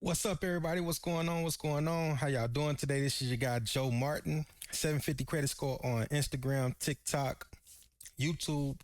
What's up, everybody? What's going on? What's going on? How y'all doing today? This is your guy, Joe Martin, 750 credit score on Instagram, TikTok, YouTube,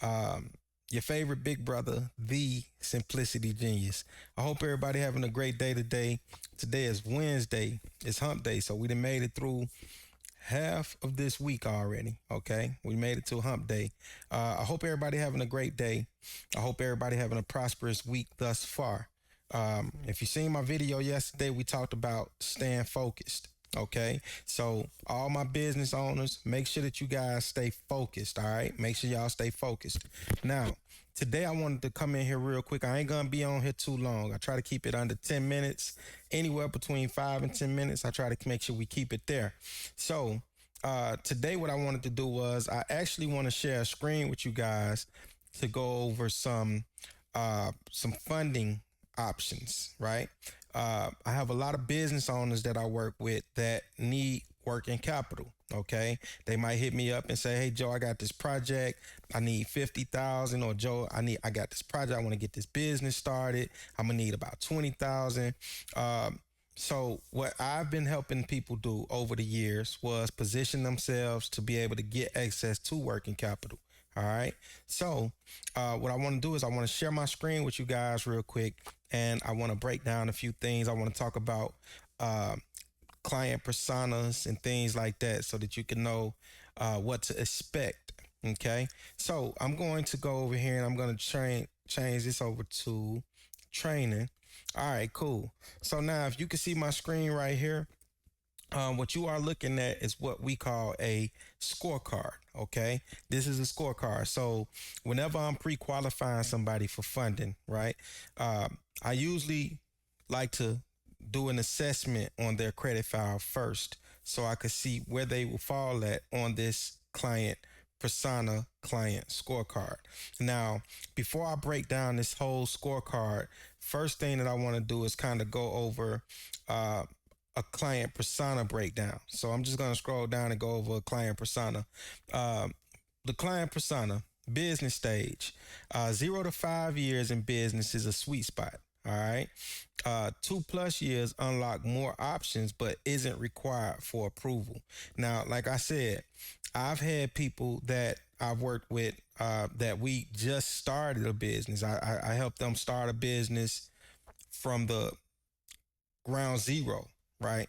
um, your favorite big brother, the Simplicity Genius. I hope everybody having a great day today. Today is Wednesday. It's hump day, so we done made it through half of this week already. Okay, we made it to hump day. I hope everybody having a great day. I hope everybody having a prosperous week thus far. If you seen my video yesterday, we talked about staying focused. Okay, so all my business owners, make sure that you guys stay focused. All right, make sure y'all stay focused. Now, today I wanted to come in here real quick. I ain't gonna be on here too long. I try to keep it under 10 minutes, anywhere between 5 and 10 minutes. I try to make sure we keep it there. So, today what I wanted to do was I actually want to share a screen with you guys to go over some funding options, right? I have a lot of business owners that I work with that need working capital. Okay, they might hit me up and say, "Hey, Joe, I got this project. I need 50,000." Or Joe, I got this project. I want to get this business started. I'm gonna need about 20,000. So what I've been helping people do over the years was position themselves to be able to get access to working capital. All right. So what I want to do is I want to share my screen with you guys real quick, and I want to break down a few things. I want to talk about uh, client personas and things like that, so that you can know what to expect. Okay. So I'm going to go over here and I'm going to change this over to training. All right, cool. So now, if you can see my screen right here, what you are looking at is what we call a scorecard. Okay, this is a scorecard. So whenever I'm pre-qualifying somebody for funding, right, I usually like to do an assessment on their credit file first, so I could see where they will fall at on this client scorecard. Now, before I break down this whole scorecard, first thing that I want to do is kind of go over uh, a client persona breakdown. So I'm just going to scroll down and go over a client persona. Um, the client persona, business stage, 0 to 5 years in business is a sweet spot. All right. 2+ years unlock more options, but isn't required for approval. Now, like I said, I've had people that I've worked with that we just started a business. I helped them start a business from the ground zero, right?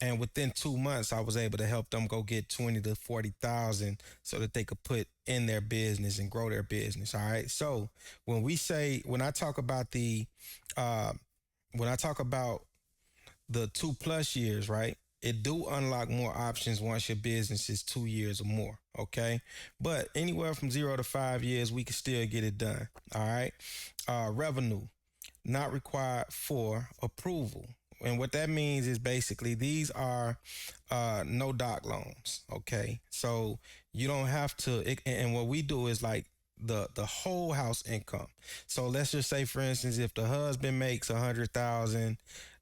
And within 2 months, I was able to help them go get 20 to 40,000 so that they could put in their business and grow their business. All right. So when I talk about uh, when I talk about the 2+ years, right? It do unlock more options once your business is 2 years or more. Okay. But anywhere from 0 to 5 years, we can still get it done. All right. Revenue not required for approval. And what that means is basically these are no doc loans. Okay. So you don't have to, and what we do is like the whole house income. So let's just say, for instance, if the husband makes 100,000,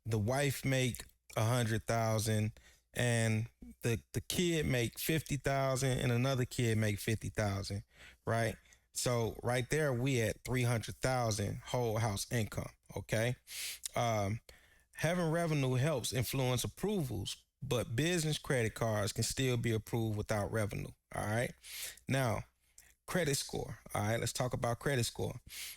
the wife make 100,000, and the kid make 50,000, and another kid make 50,000, right? So right there, we at 300,000 whole house income. Okay. Um, Having revenue helps influence approvals, but business credit cards can still be approved without revenue. All right. Now, credit score. All right. Let's talk about credit score.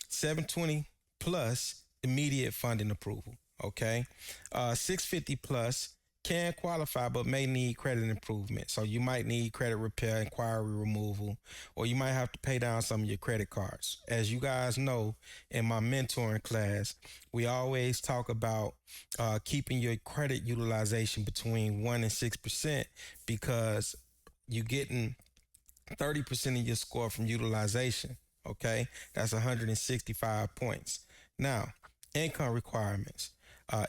720 plus immediate funding approval. Okay. 650 plus can qualify but may need credit improvement. So you might need credit repair, inquiry removal, or you might have to pay down some of your credit cards. As you guys know, in my mentoring class, we always talk about keeping your credit utilization between 1 and 6%, because you're getting 30% of your score from utilization. Okay, that's 165 points. Now, income requirements.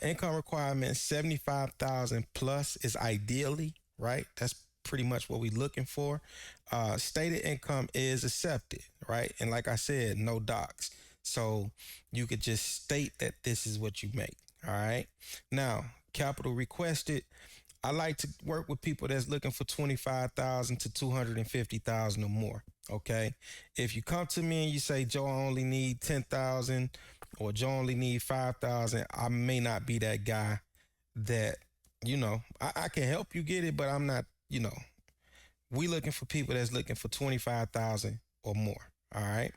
Income requirements 75,000 plus is ideally, right? That's pretty much what we're looking for. Stated income is accepted, right? And like I said, no docs. So you could just state that this is what you make. All right. Now, capital requested. I like to work with people that's looking for 25,000 to 250,000 or more. Okay. If you come to me and you say, Joe, I only need 10,000 or Joe only need 5,000, I may not be that guy that, I can help you get it, but I'm not, we looking for people that's looking for 25,000 or more. All right.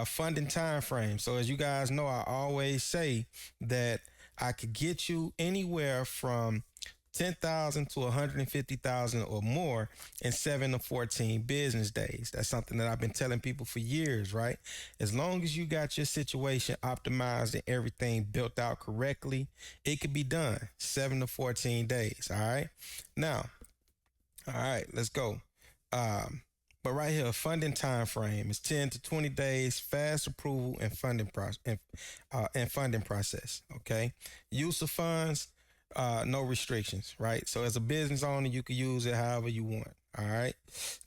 Funding time frame. So as you guys know, I always say that I could get you anywhere from 10,000 to 150,000 or more in 7 to 14 business days. That's something that I've been telling people for years, right? As long as you got your situation optimized and everything built out correctly, it could be done 7 to 14 days. All right. Now, all right, let's go. Um, but right here, funding time frame is 10 to 20 days, fast approval and funding process. Okay, use of funds, no restrictions. Right. So as a business owner, you can use it however you want. All right.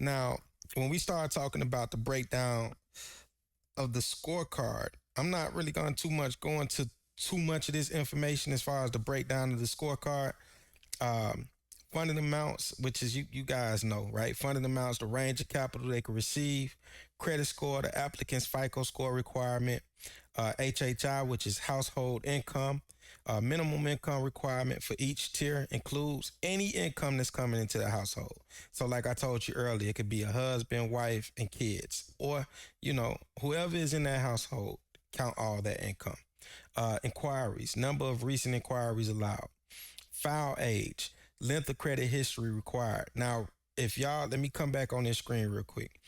Now, when we start talking about the breakdown of the scorecard, I'm not really going to too much go into too much of this information as far as the breakdown of the scorecard. um, Funding amounts, which is you guys know, right? Funding amounts, the range of capital they can receive, credit score, the applicant's FICO score requirement, HHI, which is household income, minimum income requirement for each tier includes any income that's coming into the household. So, like I told you earlier, it could be a husband, wife, and kids, or whoever is in that household. Count all that income. Inquiries, number of recent inquiries allowed, file age, length of credit history required. Now, if y'all, let me come back on this screen real quick.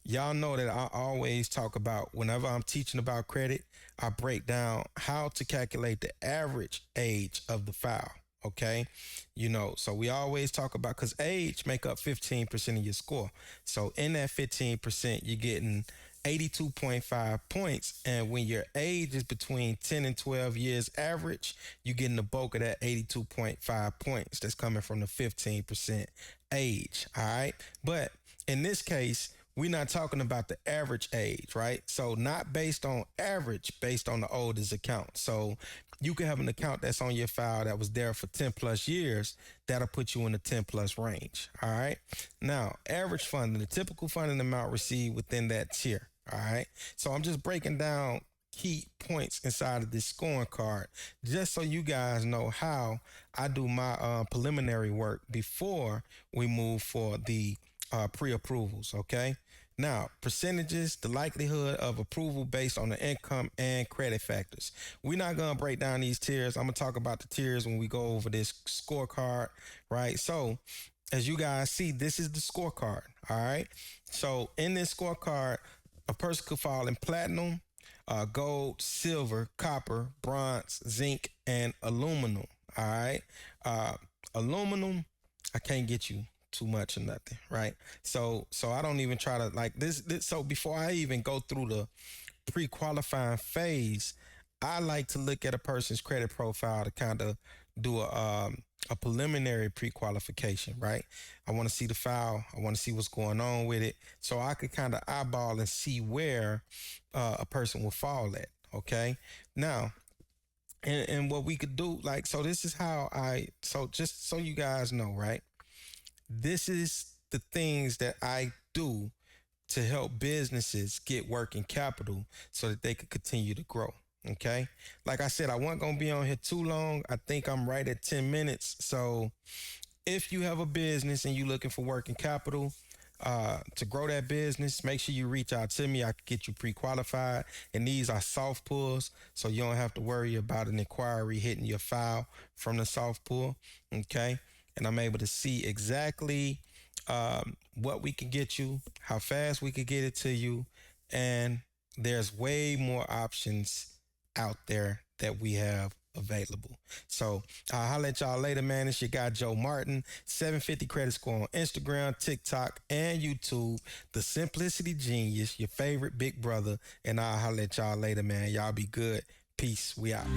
Y'all know that I always talk about whenever I'm teaching about credit, I break down how to calculate the average age of the file. Okay. So we always talk about because age make up 15% of your score. So in that 15%, you're getting 82.5 points. And when your age is between 10 and 12 years average, you're getting the bulk of that 82.5 points that's coming from the 15% age. All right. But in this case, we're not talking about the average age, right? So not based on average, based on the oldest account. So you can have an account that's on your file that was there for 10 plus years. That'll put you in the 10 plus range. All right. Now, average funding, the typical funding amount received within that tier. All right. So I'm just breaking down key points inside of this scoring card just so you guys know how I do my preliminary work before we move for the pre-approvals. Okay. Now, percentages, the likelihood of approval based on the income and credit factors. We're not going to break down these tiers. I'm going to talk about the tiers when we go over this scorecard, right? So, as you guys see, this is the scorecard, all right? So, in this scorecard, a person could fall in platinum, gold, silver, copper, bronze, zinc, and aluminum, all right? Uh, Aluminum, I can't get you too much or nothing, right? So I don't even try to like this. So before I even go through the pre-qualifying phase, I like to look at a person's credit profile to kind of do a preliminary pre-qualification, right? I want to see the file. I want to see what's going on with it, so I could kind of eyeball and see where a person will fall at. Okay, now. And what we could do, like, so this is how so just so you guys know, right? This is the things that I do to help businesses get working capital so that they could continue to grow. Okay. Like I said, I wasn't going to be on here too long. I think I'm right at 10 minutes. So if you have a business and you're looking for working capital, to grow that business, make sure you reach out to me. I can get you pre-qualified, and these are soft pulls, so you don't have to worry about an inquiry hitting your file from the soft pull. Okay, and I'm able to see exactly what we can get you, how fast we could get it to you, and there's way more options out there that we have available. So I'll holler at y'all later, man. It's your guy Joe Martin, 750 credit score on Instagram, TikTok, and YouTube. The Simplicity Genius, your favorite big brother. And I'll holler at y'all later, man. Y'all be good. Peace. We out.